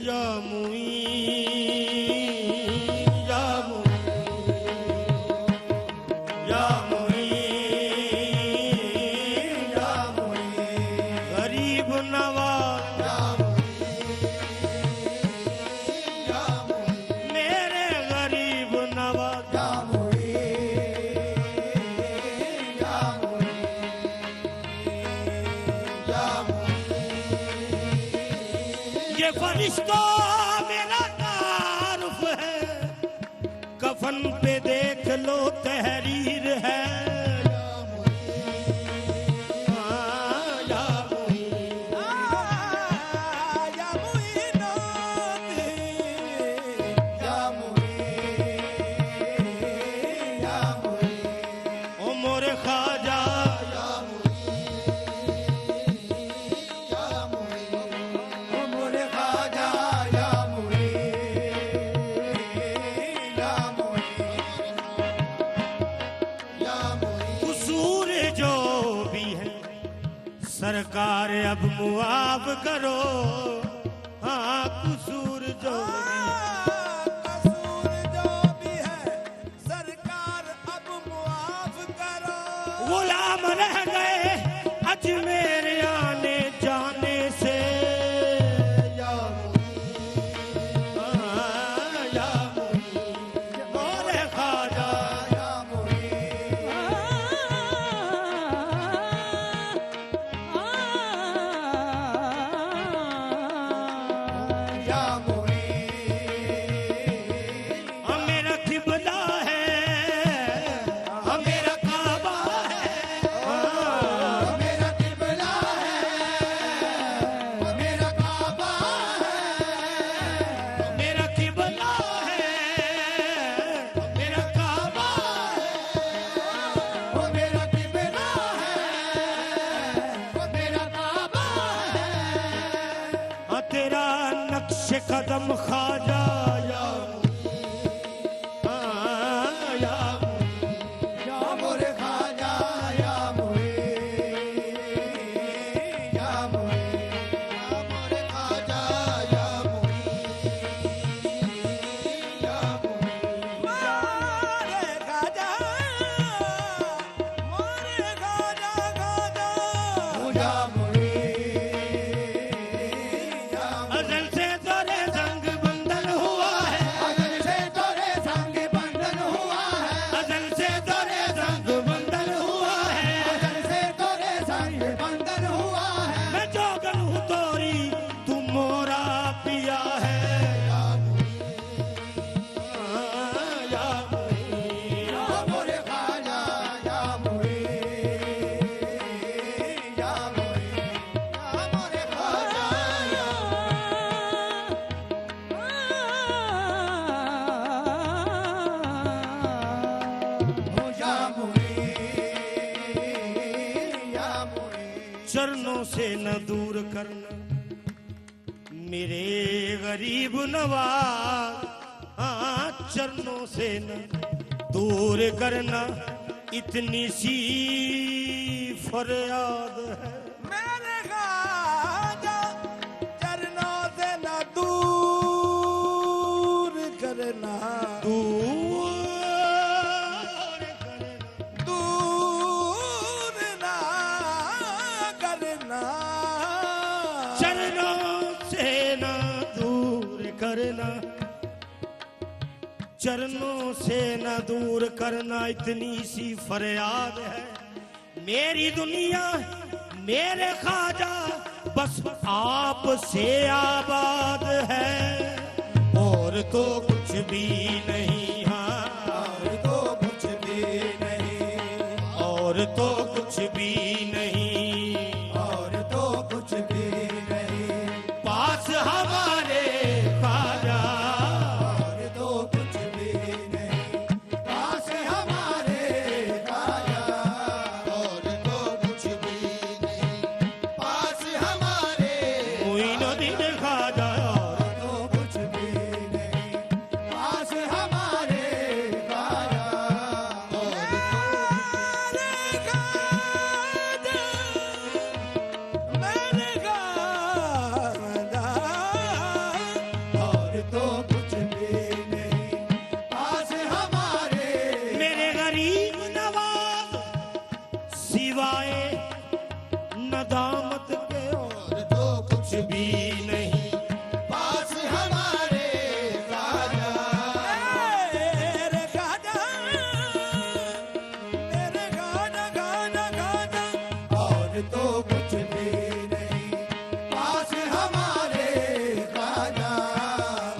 या गरीब नवाज मेरे गरीब नवाज ये फरिश्ता मेरा तारुफ है, कफन पे देख लो तहरीर है। सरकार अब मुआफ करो, हाँ कसूर जो भी है सरकार अब मुआफ करो। गुलाम रह गए अजमेर आने जाने से, कदम खाजा या मोरे खाजा या मोरे खाजा या चरणों से न दूर करना मेरे गरीब नवाज, हाँ चरणों से न दूर करना इतनी सी फरियाद है। मेरे खाजा चरणों से न दूर करना, चरणों से न दूर करना इतनी सी फरियाद है। मेरी दुनिया मेरे खाजा बस आप से आबाद है, और तो कुछ भी नहीं, हाँ और तो कुछ भी नहीं, और तो कुछ भी नहीं, और तो कुछ भी नहीं, पास हमारे खाजा भी नहीं पास हमारे ख्वाजा। मेरे ख्वाजा, मेरे ख्वाजा, ख्वाजा, ख्वाजा। और तो कुछ भी नहीं पास हमारे ख्वाजा।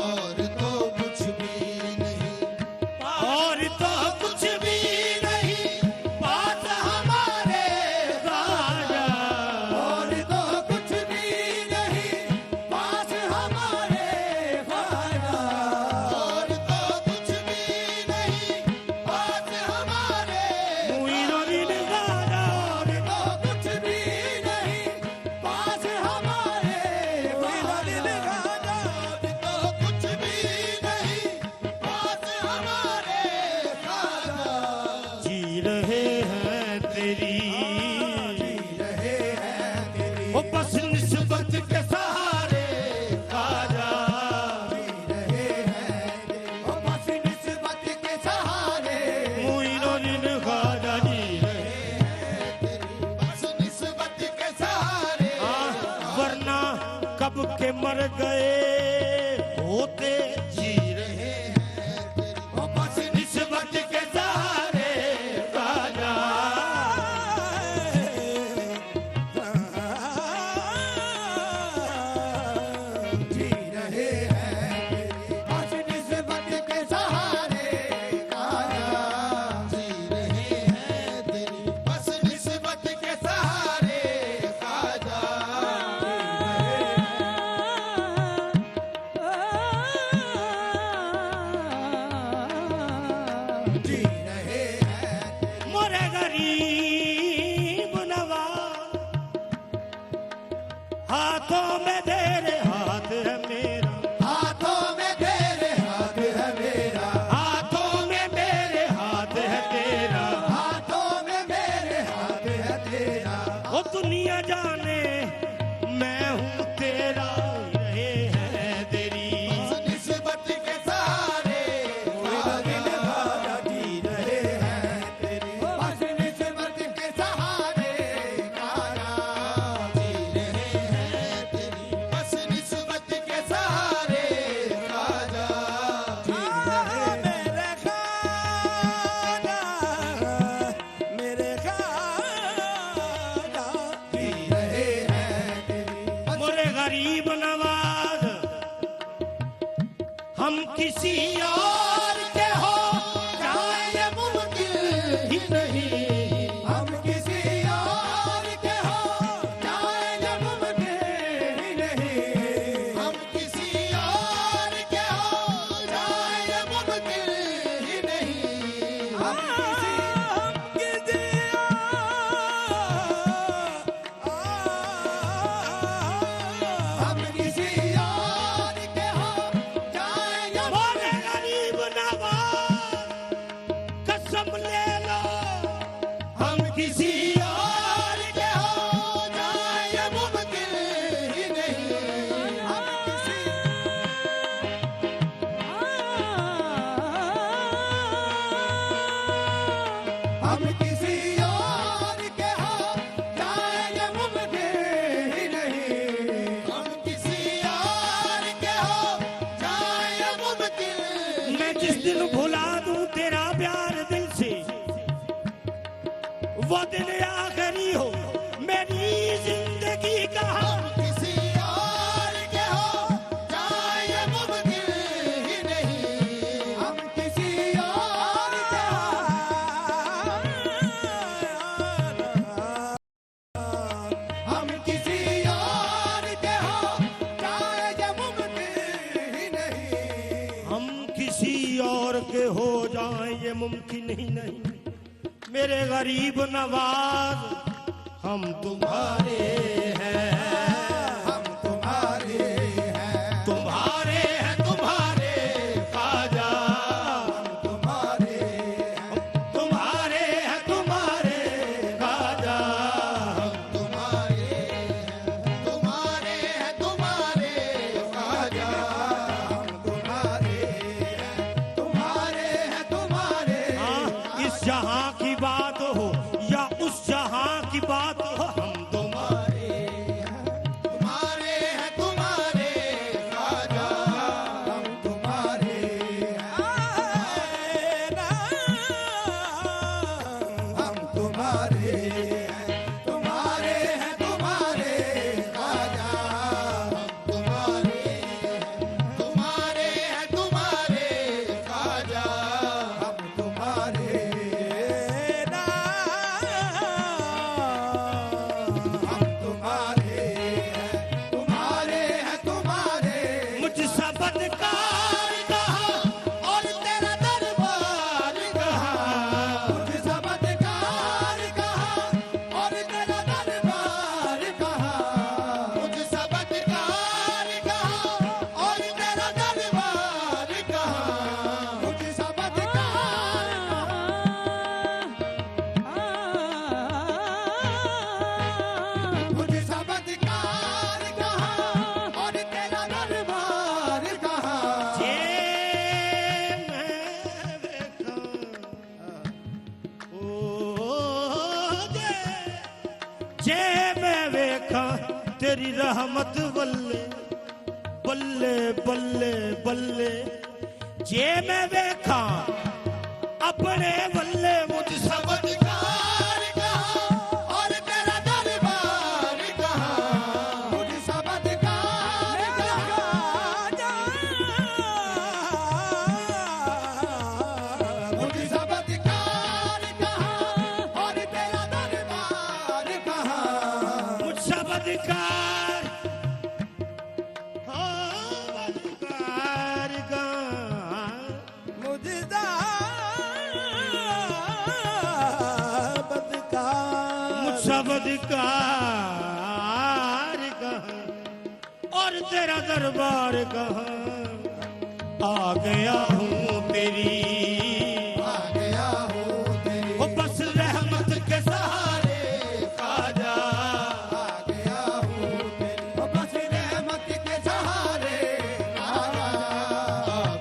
और तो कुछ भी नहीं और तो कुछ भी नहीं पास हमारे ख्वाजा। और तो कुछ भी नहीं पास हमारे ख्वाजा। और तो कुछ भी नहीं पास हमारे मुइनुद्दीन ख्वाजा। और तो कुछ भी नहीं पास हमारे मुइनुद्दीन ख्वाजा। और तो कुछ भी नहीं पास हमारे ख्वाजा। जी रहे हैं तेरी, जी रहे हैं तेरी, वो बस निस्बत के सहारे ख्वाजा। जी रहे हैं तेरी, ओ बस निस्बत के सहारे। मुइनुद्दीन ख्वाजा जी रहे। बस निस्बत के सहारे। वरना कब के मर गए होते जी रहे हैं तेरी, ओ बस निस्बत के सहारे ख्वाजा। जी रहे हैं तेरी, बस निस्बत के सहारे ख्वाजा। जी रहे हैं तेरी, बस निस्बत के सहारे ख्वाजा। जी रहे हैं तेरी, मोरे गरीब नवाज, हाथों में तेरे हाथ है मेरा, हाथों में तेरे हाथ है मेरा। हाथों में मेरे हाथ है तेरा। हाथों में मेरे हाथ है तेरा। वो दुनिया जाने मैं हूँ तेरा, रहे हैं तेरी। निस्बत के सहारे ख्वाजा। जी रहे हैं तेरी, बस निस्बत के सहारे ख्वाजा। जी रहे हैं तेरी, बस निस्बत के सहारे ख्वाजा। जी रहे मेरे ख्वाजा, मेरे ख्वाजा। जी रहे हैं तेरी, मोरे गरीब नवाज, हम किसी और के हो जाए ये मुमकिन ही नहीं। हम किसी और के हो जाए ये मुमकिन ही नहीं। हम किसी और के हो जाए ये मुमकिन ही नहीं। हम किसी और के हो जाए ये मोरे गरीब नवाज, कसम ले लो हम किसी और के हो जाए ये मुमकिन ही नहीं। हम किसी हम किसी और के हो जाए ये मुमकिन ही नहीं। हम किसी और के हो जाए ये मुमकिन। मैं जिस दिन भुला दूं तेरा प्यार दिल से, वो दिन आखिरी हो मेरी जिंदगी का। हम किसी और के हो जाए ये मुमकिन ही नहीं। हम किसी और के हम किसी और के हो जाए ये मुमकिन ही नहीं। हम किसी और के हो जाएं ये मुमकिन ही नहीं। मेरे गरीब नवाज, हम तुम्हारे हैं, हम तुम्हारे हैं, तुम्हारे हैं, तुम्हारे ख्वाजा। हम तुम्हारे हैं, तुम्हारे हैं, तुम्हारे ख्वाजा। तुम्हारे हैं, तुम्हारे हैं, तुम्हारे ख्वाजा। हम तुम्हारे हैं, तुम्हारे हैं, तुम्हारे। हाँ, इस जहां की बात हो या उस जहां की बात हो, हम तुम्हारे रहमत बल्ले बल्ले बल्ले बल्ले जे मैं देखा अपने बल्ले मुझ सब अधिकार कहाँ और तेरा दरबार कहाँ मुझ सब अधिकार मुझ सब अधिकार कहाँ और तेरा दरबार कहाँ मुझ सब अधिकार हाँ, अधिकार कहाँ मुझ सब अधिकार कहाँ और तेरा दरबार कहाँ आ गया हूँ तेरी आ गया हूँ तेरी वो बस रहमत के सहारे खाजा आ गया हूँ तेरी ओ बस रहमत के सहारे आ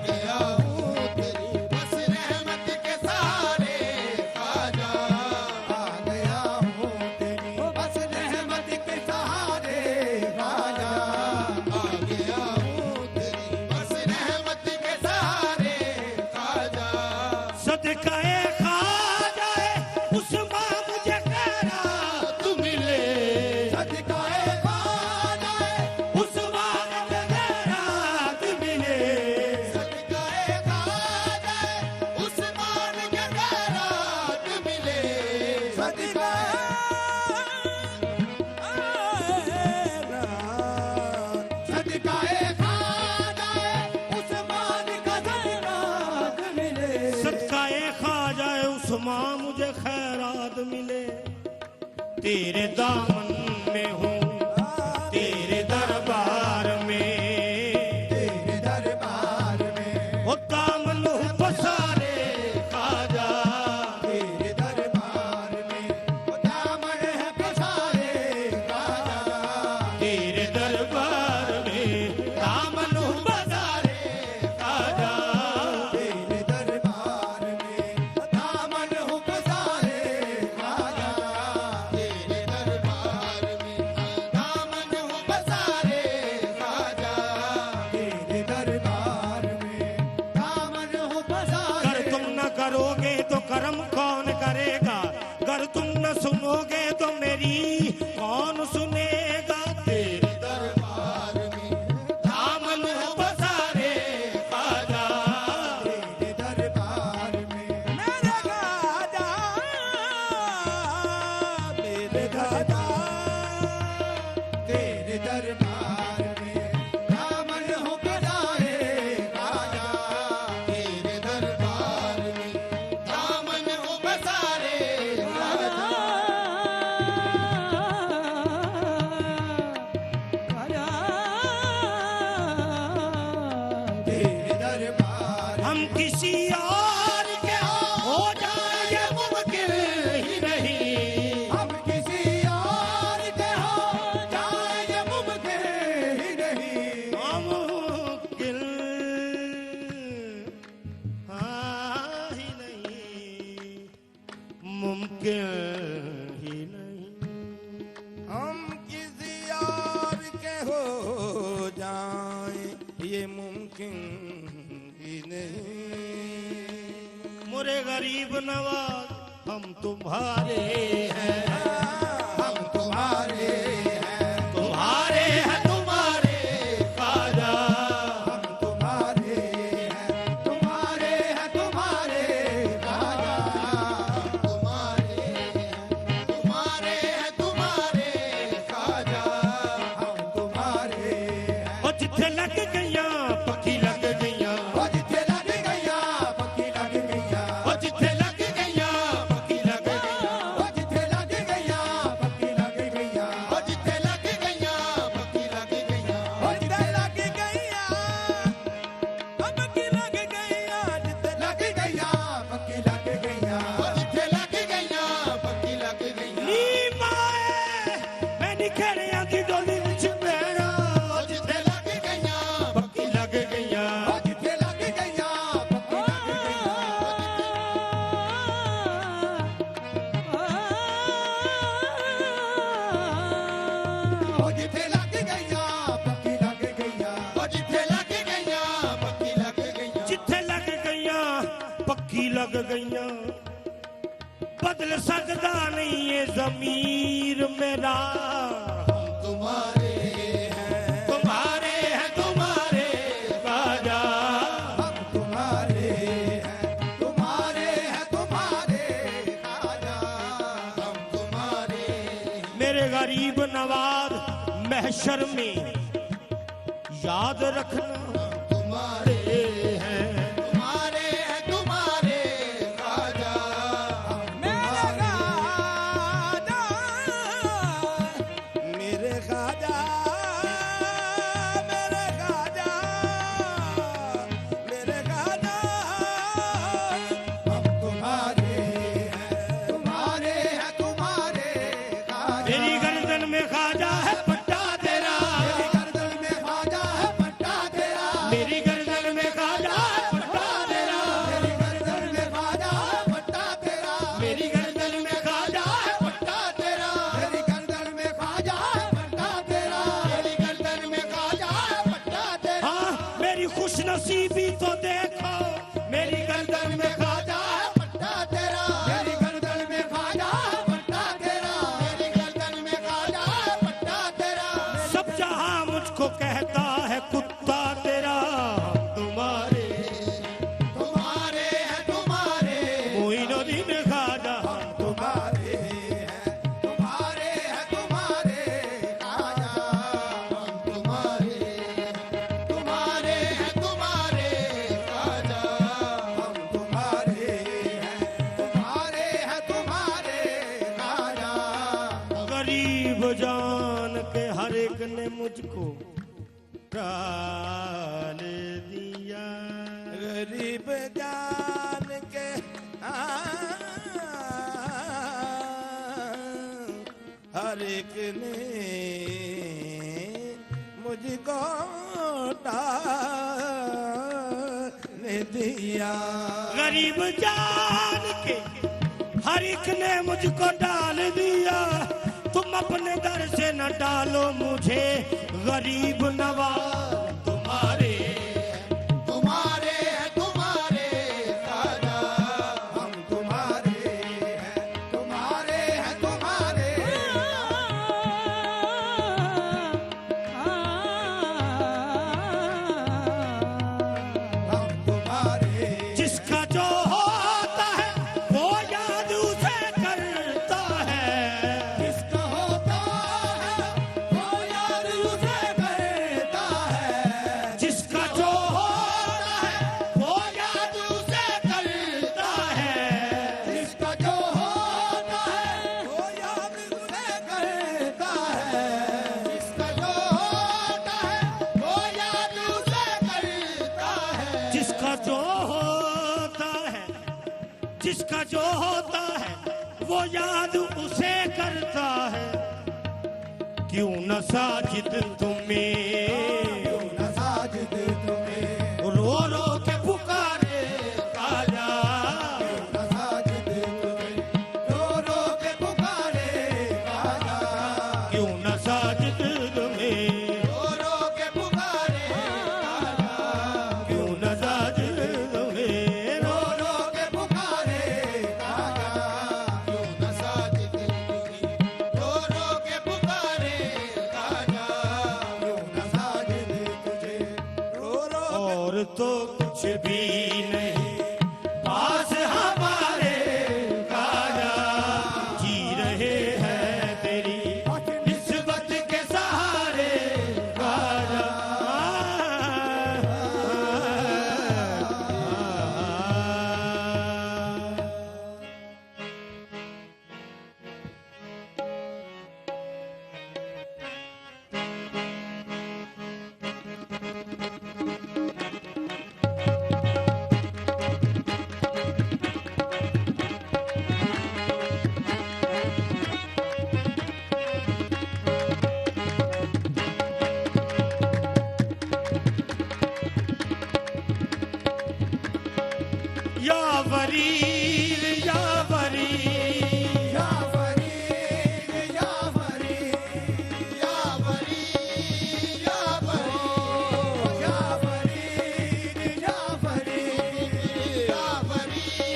गया हूँ तेरी बस रहमत के सहारे खाजा आ गया हूँ तेरी ओ बस रहमत के सहारे खाजा आ गया हूँ तेरी बस रहमत के सहारे खाजा सदकाए खाजा उस माँ मुझे खैरात मिले सदकाए खाजा उस माँ मुझे खैरात मिले सदकाए खाजा उस्मान के खैरात मिले सदकाए खाजा उस्मान का खैरात मिले सदकाए खाजा उस माँ मुझे खैरात मिले तेरे दामन में हूँ तेरे दरबार में तेरे दरबार में वो दामन हूँ पसारे खाजा तेरे दरबार में वो दामन है पसारे खाजा तेरे दरबार में दामन हूँ पसारे खाजा तेरे दरबार में दामन हो पसारे खाजा तेरे दरबार में दामन हो पसारे खाजा तेरे दरबार में दामन हो पसारे अगर तुम न करोगे तो कर्म कौन करेगा अगर तुम न सुनोगे तो मेरी कौन सुनेगा तेरे दरबार में दामन हूँ पसारे खाजा तेरे दरबार में मेरे खाजा मेरे खाजा तेरे दरबार में दामन हो पसारे खाजा तेरे दरबार में दामन हो पसारे तेरे दरबार हम किसी और के हो जाए ये मुमकिन ही नहीं हम किसी और के हो जाए ये मुमकिन ही नहीं मुमकिन हाँ ही नहीं मुमकिन ही नहीं हम किसी और के हो जाए ये मुमकिन ही नहीं मोरे गरीब नवाज हम तुम्हारे हैं हम तुम्हारे हैं तुम्हारे हैं तुम्हारे खाजा हम तुम्हारे हैं तुम्हारे हैं तुम्हारे राजा तुम्हारे हैं तुम्हारे खाजा हम तुम्हारे हैं ओ जिथे लग गईया पक्की लग गईया ओ जिथे लग गईया पक्की लग गईया ओ जिथे लग गईया पक्की लग गईया ओ जिथे लग गईया पक्की लग गईया ओ जिथे लग गईया पक्की लग गईया ओ जिथे लग गईया पक्की लग गईया जिथे लग गईया पक्की लग गईया ओ जिथे लग गईया पक्की लग गईया नी माए मैं निखरिया की डोली विच बैणा ओ जिथे लग गईया पक्की पक्की लग गईयां बदल सकदा नहीं ये ज़मीर मेरा तुम्हारे हैं तुम्हारे हैं तुम्हारे ख्वाजा हम तुम्हारे हैं तुम्हारे हैं तुम्हारे ख्वाजा हम तुम्हारे मेरे गरीब नवाज महशर में याद रखना तुम्हारे हैं तुम्हारे हैं तुम्हारे ख्वाजा मेरे ख्वाजा मेरे ख्वाजा मेरे ख्वाजा मेरे ख्वाजा हम तुम्हारे हैं तुम्हारे हैं तुम्हारे ख्वाजा मेरी गर्दन में ख्वाजा है पट्टा तेरा मेरी गर्दन में ख्वाजा है पट्टा तेरा मेरी गर्दन में ख्वाजा है पट्टा तेरा मेरी गर्दन में ख्वाजा है पट्टा तेरा मेरी गर्दन में ख्वाजा है पट्टा तेरा मेरी गर्दन में ख्वाजा है पट्टा तेरा मेरी गर्दन में ख्वाजा है पट्टा तेरा हाँ मेरी खुश नसीबी तो देखो मेरी गर्दन में ख्वाजा है पट्टा तेरा मेरी गर्दन में ख्वाजा है पट्टा तेरा मेरी गर्दन में ख्वाजा है पट्टा तेरा सब जहां मुझको कहता है कुत्ता तेरा तुम्हारे तुम्हारे हैं तुम्हारे मोइनुद्दीन ख्वाजा तुम्हारे हैं तुम्हारे हैं तुम्हारे ख्वाजा हम तुम्हारे तुम्हारे हैं तुम्हारे ख्वाजा हम तुम्हारे हैं तुम्हारे ख्वाजा गरीब जान के हर एक ने मुझको डाल दिया गरीब जान के हर एक ने मुझको डाल दिया गरीब जान के हर एक ने मुझको डाल दिया तुम अपने दर से न डालो मुझे गरीब नवाज तुम्हारे तुम्हारे हैं तुम्हारे ख्वाजा हम तुम्हारे हैं तुम्हारे हैं तुम्हारे हम तुम्हारे जिसका जो होता है वो याद उसे करता है जिसका होता है वो याद उसे करता है जिसका जो होता है वो याद उसे करता है जिसका जो होता है वो याद उसे करता है जिसका जो होता है वो याद उसे करता है जिसका जो होता है जिसका जो होता है वो याद उसे करता है क्यों न साजिद तुम्हें न साजिद तुम्हें रो रो के पुकारे ख्वाजा न साजिद तुम्हें रो रो के पुकारे ख्वाजा क्यों न साजिद तुम्हें रो रो के पुकारे ख्वाजा क्यों न साजिद तुम्हें रो रो के पुकारे ख्वाजा क्यों न साजिद तुम्हें रो रो के पुकारे ख्वाजा क्यों न साजिद तुझे रो रो और तो कुछ भी नहीं पास हमारे ख्वाजा जी रहे हैं तेरी निस्बत के सहारे ख्वाजा या वरील या वरील या फरीद या फरीद या फरीद या फरीद या फरीद या फरीद या फरीद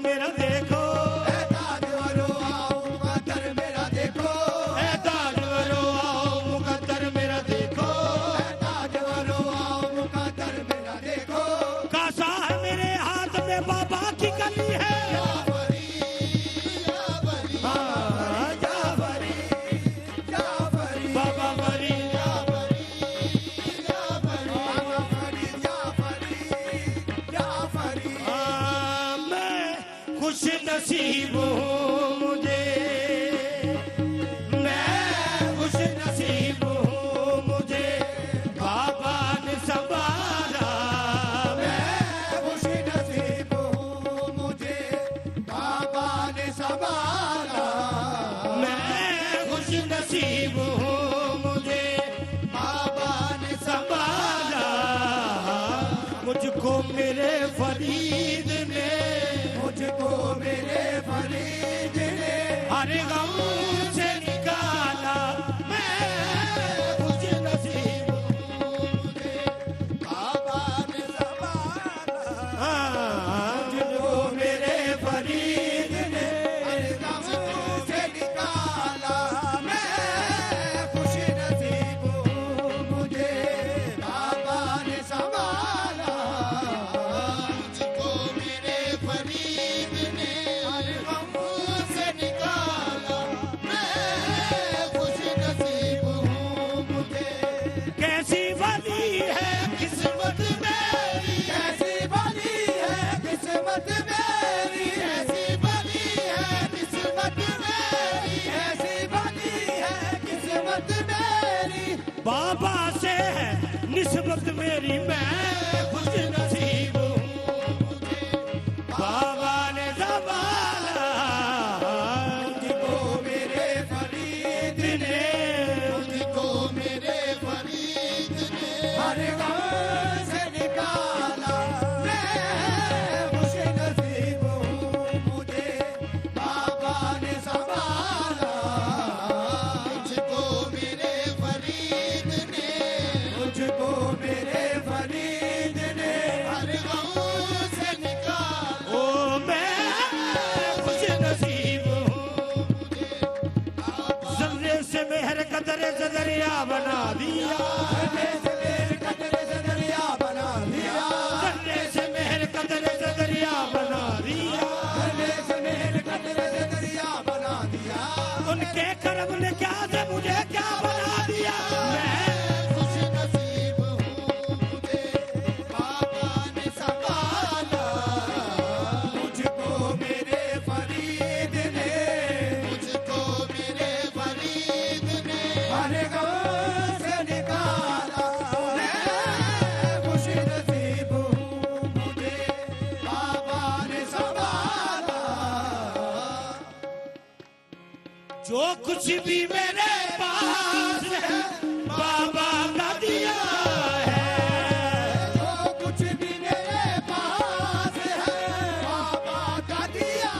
मेरा देखो, ए ताजवरो आओ मुकद्दर मेरा देखो, ए ताजवरो आओ मुकद्दर मेरा देखो, ए ताजवरो आओ मुकद्दर मेरा देखो। कासा है मेरे हाथ में बाबा की कली है, जाफरी जाफरी हाँ, जाफरी जाफरी बाबा मरी जाफरी जाफरी जाफरी जाफरी। हाँ, मैं खुश नसीब हूँ मुझे, मैं खुश नसीब हूँ मुझे बाबा ने संभाला, मैं खुश नसीब हूँ मुझे बाबा ने संभाला, मैं खुश नसीब हूँ मुझे बाबा ने संभाला, मुझको मेरे फरीद ने मुझको मेरे फरीद ने हर गम से निकाला, मैं खुश नसीब बाबा ने संभाला, हाँ, मुझको मेरे फरीद ने हर गम से निकाला। मैं खुश नसीब हूँ मुझे बाबा ने संभाला, मुझको मेरे फरीद ने हर गम से निकाला। मैं खुश नसीब हूँ मुझे। कैसी बनी है किस्मत मेरी, कैसी बनी है किस्मत मेरी, ऐसी बनी है किस्मत मेरी, ऐसी बनी है किस्मत मेरी। बाबा से है निस्बत मेरी, मैं खुश नसीब हूँ मुझे बाबा ने संभाला, मुझको मेरे फरीद ने मुझको मेरे फरीद ने हर गम से निकाला। मैं खुश नसीब हूँ मुझे बाबा ने संभाला, मुझको मेरे फरीद ने मुझको मेरे फरीद ने हर गम से निकाला। ओ मैं खुश नसीब हूँ मुझे, जर्रे से मेहर का दरे से दरिया बना दिया, करने से मेरे कतरे से दरिया बना दिया, जर्रे से मेहर का दरे से दरिया बना दिया, करने से मेरे कतरे से दरिया बना दिया। उनके करम ने क्या से मुझे क्या बना दिया, मैं खुश नसीब हूँ मुझे बाबा ने संभाला, मुझको मेरे फरीद ने मुझको मेरे फरीद ने हर गम से निकाला। मैं खुश नसीब हूँ मुझे बाबा ने संभाला, जो कुछ भी मेरे पास है बाबा का दिया है, जो कुछ भी मेरे पास है बाबा का दिया।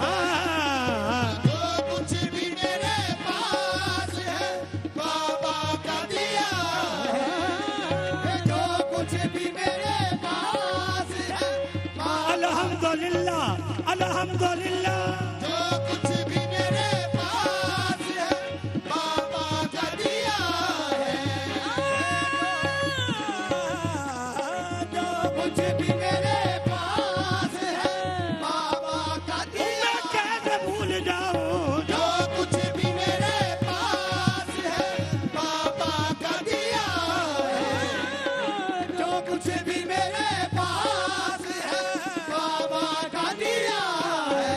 हाँ, जो कुछ भी मेरे पास है बाबा का दिया है, जो कुछ भी मेरे पास है अल्हम्दुलिल्लाह अल्हम्दुलिल्लाह, जो कुछ भी मेरे पास है बाबा का दिया है, जो कुछ भी मेरे पास है बाबा का दिया। मैं कैसे भूल जाऊं जो कुछ भी मेरे पास है बाबा का दिया है, जो कुछ भी मेरे पास है बाबा का दिया है।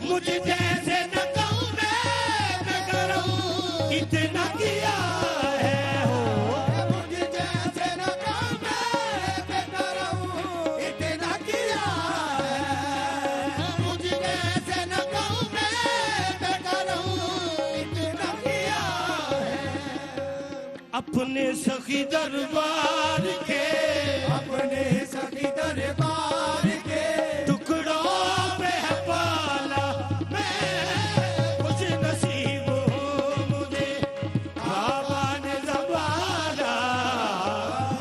मुझे जैसे न कहूं मैं करूं इतना किया है हो, मुझे जैसे न कहूं मैं करूं इतना किया है, मुझे जैसे न कहूं मैं करूं इतना किया है। अपने सखी दरबार के अपने सखी दरबार के टुकड़ों पे है पाला, मैं खुश नसीब हूँ मुझे बाबा ने संभाला,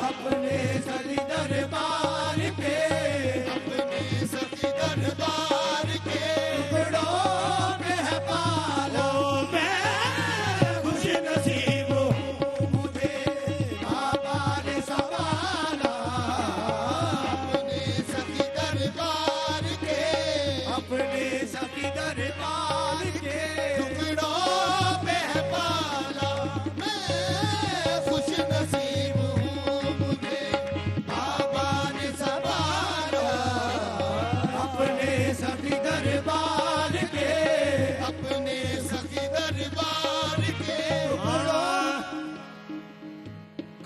अपने सखी दरबार के अपने सखी दरबार अपने सखी दरबार के टुकड़ों पे है पाला मैं खुश नसीब हूँ मुझे बाबा ने संभाला अपने सखी दरबार के अपने सखी दरबार के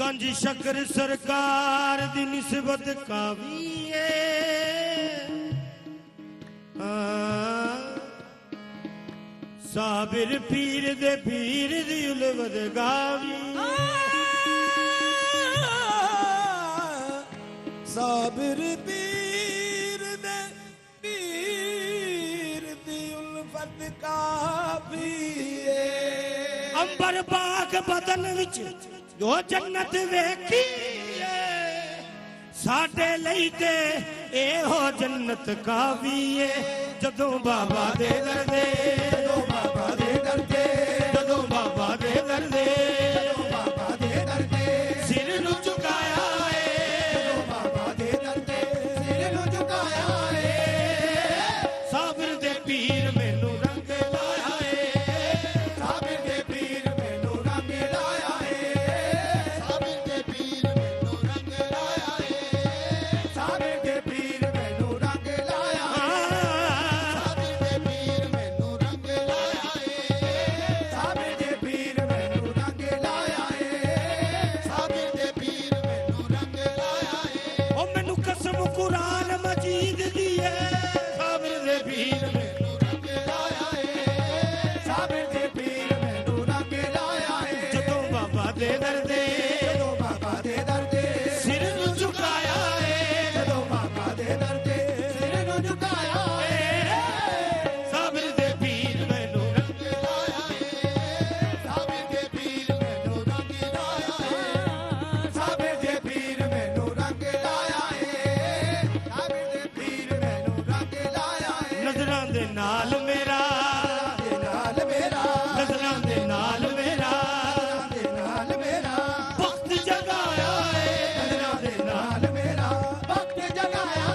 गंज शकर सरकार दी निस्बत कावी साबिर पीर दे पीर दी उलवद गावी साबिर पीर दे पीर दी उल्फत काफी अंबर बाग बदन विच जो जन्नत वेखी साडे लई ते एहो जन्नत कावी जदों बाबा दे दर दे जदों बाबा दे दर दे जदों बाबा दे दर दे जदों बाबा दे दर दे सिर नु झुकाया जदों बाबा दे दर दे सिर नु झुकाया साबिर दे पीर मैनू रंग लाया साबिर दे पीर मैनू रंग लाया साबिर दे पीर मैनू रंग लाया साबिर दे पीर मैनू रंग लाया साबिर दे पीर मैनू रंग लाया साबिर दे पीर मैनू रंग लाया साबिर दे पीर मैनू रंग लाया ओ मैनू कसम कुरान मजीद दी है साबिर दे पीर मैनू रंग लाया साबिर दे पीर मैनू रंग लाया जदों बाबा दे दर दे जदों बाबा दे दर दे सिर नु झुकाया जदों बाबा दे दर दे सिर नु झुकाया साबिर दे पीर मैनू रंग लाया साबिर दे पीर मैनू रंग लाया साबिर दे पीर मैनू रंग लाया साबिर दे पीर मैनू रंग लाया नजरां दे नाल मेरा दे नाल मेरा नजरां दे नाल मेरा दे नाल मेरा वक्त जगाया नजरां दे नाल नाल मेरा वक्त जगाया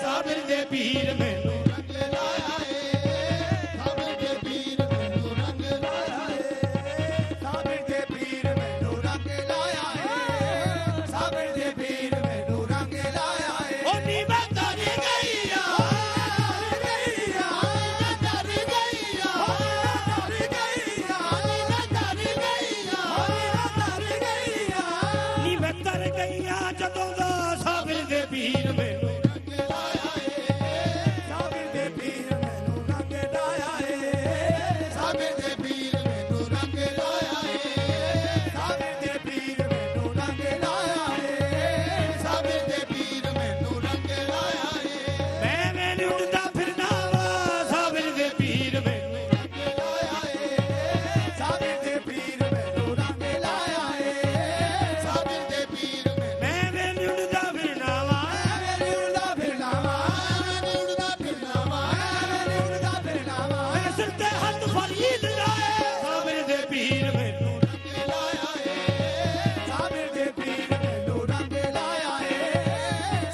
साबिर दे पीर मैनू रंग लाया साबिर दे पीर मैनू रंग लाया साबिर दे पीर मैनू रंग लाया साबिर दे पीर मैनू रंग लाया ओ नी मैं तर गईया नी मैं तर गईया जदों दा साबिर दे पीर मैनू साबिर दे पीर मैनू रंग लाया साबिर दे पीर मैनू रंग लाया साबिर दे पीर मैनू रंग लाया साबिर दे पीर मैनू रंग लाया मैं मैनू उड़दा फिरदा वा साबिर दे पीर मैनू साबिर दे पीर मैनू रंग लाया साबिर दे पीर मैनू मैं मैनू उड़दा फिरदा वा मैनू उड़दा फिरना वा मैनू उड़दा फिरना वा मैनू उड़दा फिरना वा मेरे सिर ते हथ फरीद लाए साबिर दे पीर मैनू साबिर दे पीर मैनू रंग लाया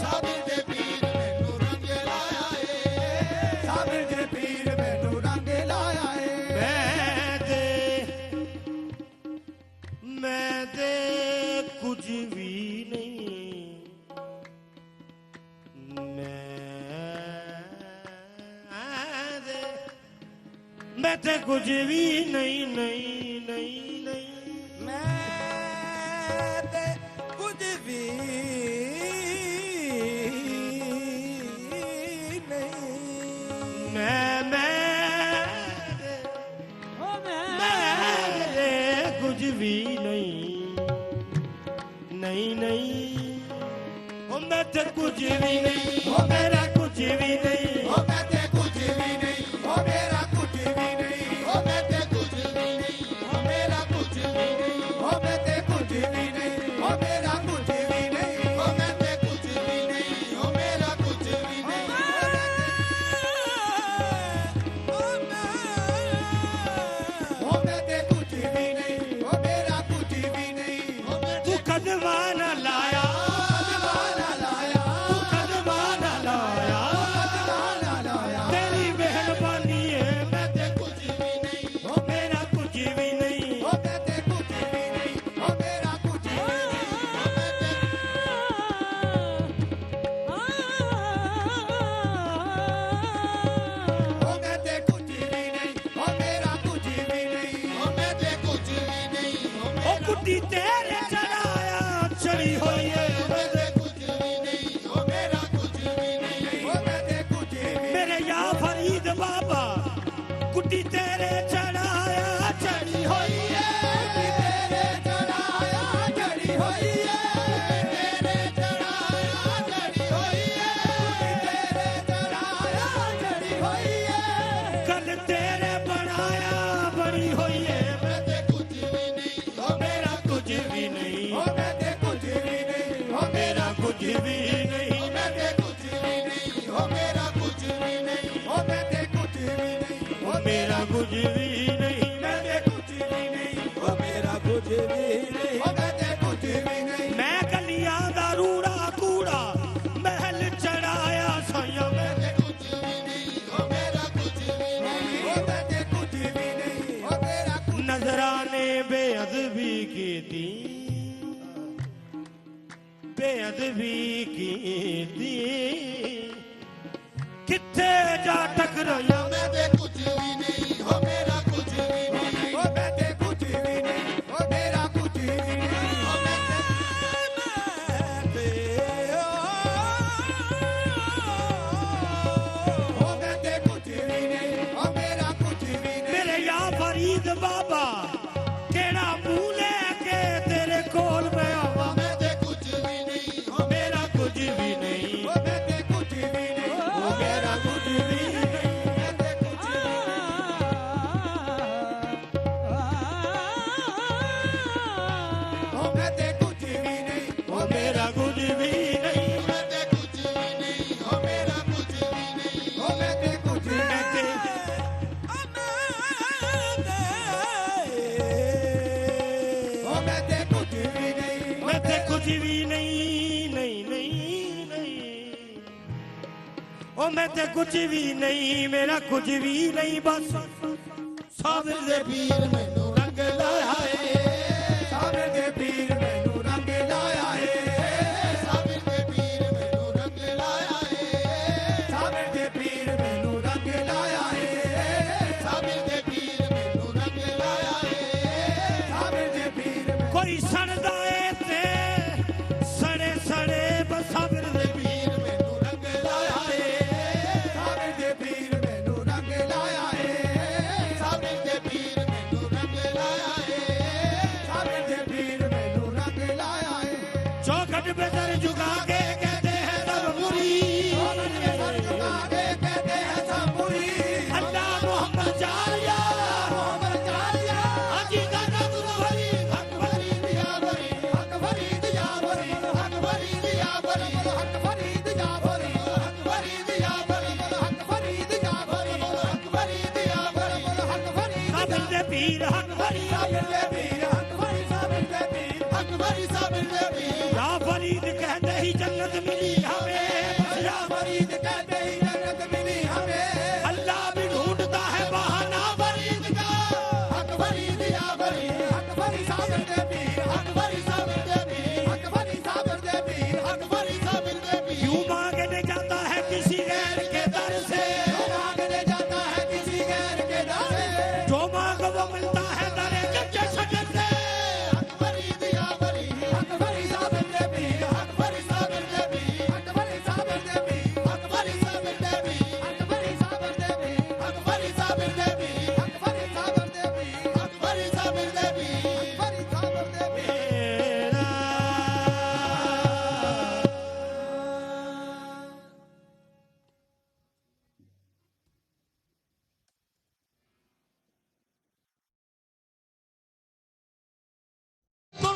साबिर दे पीर मैनू रंग लाया साबिर दे पीर मैनू रंग लाया मैं दे कुछ भी नहीं मैं ते कुछ भी नहीं नहीं नहीं नहीं मैं ते कुछ भी नहीं मैं कुछ भी नहीं नहीं नहीं ओ मैं ते कुछ भी नहीं ओ मेरा कुछ भी नहीं ओ मैं ते कुछ भी नहीं ओ मेरा कुछ भी नहीं ओ मैं ते कुछ भी नहीं ओ मेरा कुछ भी नहीं ओ मैं ते कुछ भी नहीं ओ मेरा कुछ भी नहीं ओ मैं ते कुछ भी नहीं ओ मेरा कुछ भी नहीं ओ मैं ते कुछ भी नहीं ओ मेरा कुछ भी नहीं ओ मैं तू कदमा न लाया कदमा न लाया तू कदमा न लाया बाबा कुटी तेरे चढ़ाया चढ़ी होई है तेरे चढ़ाया चढ़ी होई है तेरे चढ़ाया चढ़ी होई है तेरे चढ़ाया चढ़ी होई है कल तेरे बनाया बड़ी होई है मैं ते कुछ भी नहीं हो मेरा कुछ भी नहीं हो मैं ते कुछ भी नहीं हो मेरा कुछ भी नहीं मैं ते कुछ भी नहीं हो मेरा कुछ भी नहीं हो मैं ते कुछ भी नहीं हो मेरा कुछ भी नहीं मैं ते कुछ भी नहीं हो मेरा कुछ भी नहीं हो मैं ते कुछ भी नहीं मैं कलिया दा रूड़ा कूड़ा महल चढ़ाया सोया मैं मैं ते कुछ भी नहीं हो मेरा कुछ भी नहीं हो मैं ते कुछ भी नहीं हो मेरा कुछ नजराने बेअदबी की थी बेअदबी की थी किथे जा टकराया मैं ते कुछ भी नहीं हो मेरा कुछ भी नहीं हो मैं ते कुछ भी नहीं हो मेरा कुछ भी नहीं हो मैं ते हो मैं ते कुछ भी नहीं हो मेरा कुछ भी नहीं मेरे या फरीद बाबा केड़ा मुंह लेके तेरे कोल में आवा मैं ते कुछ भी नहीं हो मेरा कुछ भी नहीं हो मैं ते कुछ भी नहीं हो मेरा कुछ भी नहीं मैं ते कुछ भी हो मैं ते कुछ भी नहीं हो मेरा कुछ भी नहीं मैं ते कुछ भी नहीं हो मेरा कुछ भी नहीं हो मैं ते कुछ भी मैं ते- हो मैं ते कुछ भी नहीं मैं ते कुछ भी नहीं नहीं नहीं नहीं ओ मैं ते कुछ भी नहीं मेरा कुछ भी नहीं बस साबिर दे पीर मैनू रंग लाया है साबिर दे पीर मैनू रंग लाया है साबिर दे पीर मैनू रंग लाया है साबिर दे पीर मैनू रंग लाया है साबिर दे पीर मैनू रंग लाया है साबिर दे पीर कोई सड़दा है ते सड़े सड़े बस साबिर दे पीर मैनू रंग लाया है साबिर दे पीर मैनू रंग लाया है साबिर दे पीर मैनू रंग लाया है साबिर दे पीर मैनू रंग लाया है चौखट पे सर झुका के कहते हैं सब मुरी सर झुका के कहते हैं सब बुरी अल्लाह मोहम्मद जालिया मोहम्मद जालिया हाजी का नाम भरी हक भरी दिया भरी हक भरी दिया भरी हक भरी दिया भरी हक भरी दिया भरी हक भरी दिया भरी हक भरी दिया भरी हक भरी दिया भरी हक भरी साबिर दे पीर हक भरी साबिर दे पीर हक भरी साबिर दे पीर हक भरी साबिर दे पीर या फरीद कहते ही जन्नत मिली हमें बस या फरीद कहते ही जन्नत मिली हमें अल्लाह भी ढूंढता है बहाना फरीद का हक भरी दिया भरी हक भरी साबिर दे पीर हक भरी साबिर दे पीर हक भरी साबिर दे पीर हक भरी साबिर दे पीर क्यों मांगने जाता है किसी गैर के दर से